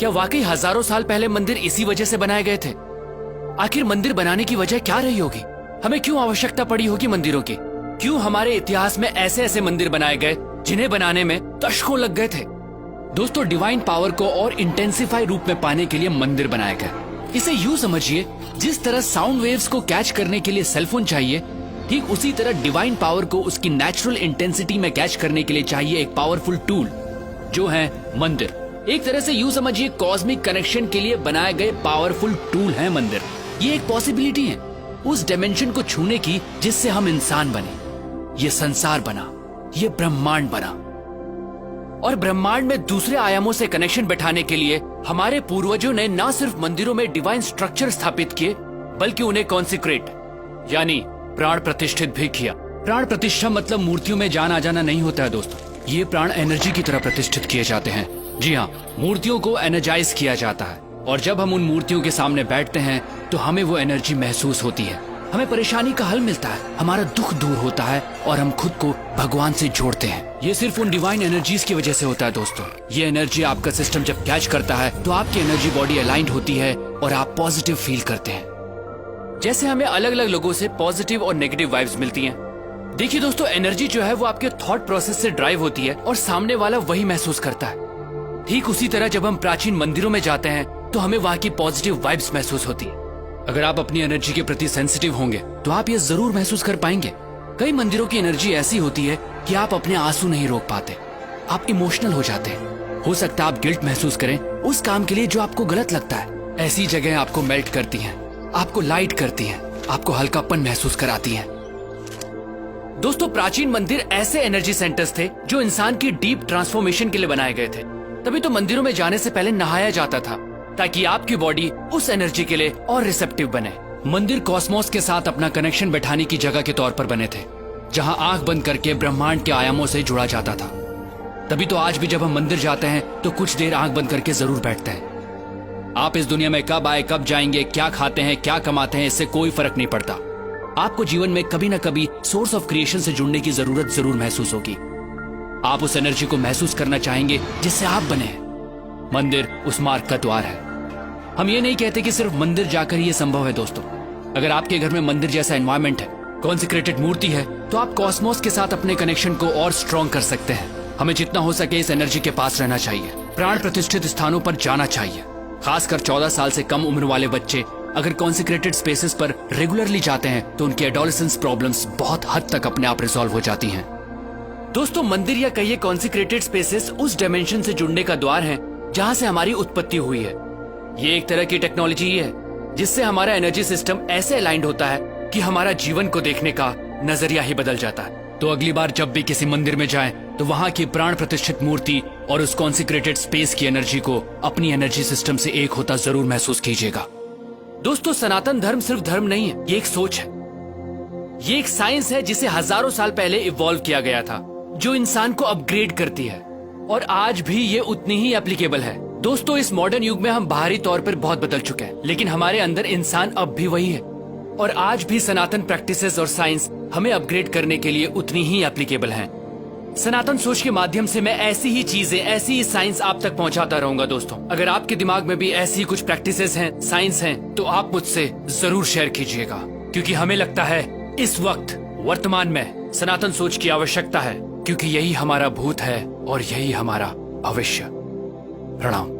क्या वाकई हजारों साल पहले मंदिर इसी वजह से बनाए गए थे? आखिर मंदिर बनाने की वजह क्या रही होगी? हमें क्यों आवश्यकता पड़ी होगी मंदिरों की? क्यों हमारे इतिहास में ऐसे ऐसे मंदिर बनाए गए जिन्हें बनाने में दशकों लग गए थे? दोस्तों, डिवाइन पावर को और इंटेंसिफाई रूप में पाने के लिए मंदिर बनाए गए। इसे यूं समझिए, जिस तरह साउंड वेव्स को कैच करने के लिए सेलफोन चाहिए, ठीक उसी तरह डिवाइन पावर को उसकी नेचुरल इंटेंसिटी में कैच करने के लिए चाहिए एक पावरफुल टूल, जो है मंदिर। एक तरह से यूं समझिए, कॉस्मिक कनेक्शन के लिए बनाए गए पावरफुल टूल है मंदिर। ये एक पॉसिबिलिटी है उस डायमेंशन को छूने की जिससे हम इंसान बने, ये संसार बना, ये ब्रह्मांड बना। और ब्रह्मांड में दूसरे आयामों से कनेक्शन बैठाने के लिए हमारे पूर्वजों ने न सिर्फ मंदिरों में डिवाइन स्ट्रक्चर स्थापित किए, बल्कि उन्हें कॉन्सिक्रेट यानी प्राण प्रतिष्ठित भी किया। प्राण प्रतिष्ठा मतलब मूर्तियों में जान आ जाना नहीं होता है दोस्तों, ये प्राण एनर्जी की तरह प्रतिष्ठित किए जाते हैं। जी हाँ, मूर्तियों को एनर्जाइज किया जाता है, और जब हम उन मूर्तियों के सामने बैठते हैं तो हमें वो एनर्जी महसूस होती है। हमें परेशानी का हल मिलता है, हमारा दुख दूर होता है और हम खुद को भगवान से जोड़ते हैं। ये सिर्फ उन डिवाइन एनर्जीज की वजह से होता है दोस्तों। ये एनर्जी आपका सिस्टम जब कैच करता है तो आपकी एनर्जी बॉडी अलाइंड होती है और आप पॉजिटिव फील करते हैं। जैसे हमें अलग अलग लोगों से पॉजिटिव और नेगेटिव वाइब्स मिलती हैं। देखिए दोस्तों, एनर्जी जो है वो आपके थॉट प्रोसेस से ड्राइव होती है और सामने वाला वही महसूस करता है। ठीक उसी तरह जब हम प्राचीन मंदिरों में जाते हैं तो हमें वहाँ की पॉजिटिव वाइब्स महसूस होती है। अगर आप अपनी एनर्जी के प्रति सेंसिटिव होंगे तो आप ये जरूर महसूस कर पाएंगे। कई मंदिरों की एनर्जी ऐसी होती है कि आप अपने आंसू नहीं रोक पाते, आप इमोशनल हो जाते हैं। हो सकता है आप गिल्ट महसूस करें उस काम के लिए जो आपको गलत लगता है। ऐसी जगह आपको मेल्ट करती हैं, आपको लाइट करती हैं, आपको हल्कापन महसूस कराती हैं। दोस्तों, प्राचीन मंदिर ऐसे एनर्जी सेंटर्स थे जो इंसान की डीप ट्रांसफॉर्मेशन के लिए बनाए गए थे। तभी तो मंदिरों में जाने से पहले नहाया जाता था, ताकि आपकी बॉडी उस एनर्जी के लिए और रिसेप्टिव बने। मंदिर कॉस्मोस के साथ अपना कनेक्शन बैठाने की जगह के तौर पर बने थे, जहां आंख बंद करके ब्रह्मांड के आयामों से जुड़ा जाता था। तभी तो आज भी जब हम मंदिर जाते हैं तो कुछ देर आंख बंद करके जरूर बैठते हैं। आप इस दुनिया में कब आए, कब जाएंगे, क्या खाते हैं, क्या कमाते हैं, इससे कोई फर्क नहीं पड़ता। आपको जीवन में कभी न कभी सोर्स ऑफ क्रिएशन से जुड़ने की जरूरत जरूर महसूस होगी। आप उस एनर्जी को महसूस करना चाहेंगे जिससे आप बने हैं। मंदिर उस मार्ग का द्वार है। हम ये नहीं कहते कि सिर्फ मंदिर जाकर ही ये संभव है दोस्तों। अगर आपके घर में मंदिर जैसा एनवायरनमेंट है, कॉन्सिक्रेटेड मूर्ति है, तो आप कॉस्मोस के साथ अपने कनेक्शन को और स्ट्रॉन्ग कर सकते हैं। हमें जितना हो सके इस एनर्जी के पास रहना चाहिए, प्राण प्रतिष्ठित स्थानों पर जाना चाहिए। खासकर 14 साल से कम उम्र वाले बच्चे अगर कॉन्सिक्रेटेड स्पेसेस पर रेगुलरली जाते हैं तो उनकी एडोलेसेंस प्रॉब्लम्स बहुत हद तक अपने आप रिजॉल्व हो जाती हैं। दोस्तों, मंदिर या कहिए कॉन्सिक्रेटेड स्पेसेस उस डायमेंशन से जुड़ने का द्वार है जहां से हमारी उत्पत्ति हुई है। ये एक तरह की टेक्नोलॉजी ही है जिससे हमारा एनर्जी सिस्टम ऐसे अलाइंड होता है कि हमारा जीवन को देखने का नजरिया ही बदल जाता है। तो अगली बार जब भी किसी मंदिर में जाएं तो वहां की प्राण प्रतिष्ठित मूर्ति और उस कॉन्सिक्रेटेड स्पेस की एनर्जी को अपनी एनर्जी सिस्टम से एक होता जरूर महसूस कीजिएगा। दोस्तों, सनातन धर्म सिर्फ धर्म नहीं है, ये एक सोच है, ये एक साइंस है जिसे हजारों साल पहले इवॉल्व किया गया था, जो इंसान को अपग्रेड करती है और आज भी ये उतनी ही एप्लीकेबल है। दोस्तों, इस मॉडर्न युग में हम बाहरी तौर पर बहुत बदल चुके हैं, लेकिन हमारे अंदर इंसान अब भी वही है और आज भी सनातन प्रैक्टिसेस और साइंस हमें अपग्रेड करने के लिए उतनी ही एप्लीकेबल हैं। सनातन सोच के माध्यम से मैं ऐसी ही चीजें, ऐसी ही साइंस आप तक पहुंचाता रहूंगा। दोस्तों, अगर आपके दिमाग में भी ऐसी कुछ प्रैक्टिसेस हैं, साइंस हैं, तो आप मुझसे जरूर शेयर कीजिएगा, क्योंकि हमें लगता है इस वक्त वर्तमान में सनातन सोच की आवश्यकता है, क्योंकि यही हमारा भूत है और यही हमारा भविष्य। प्रणाम।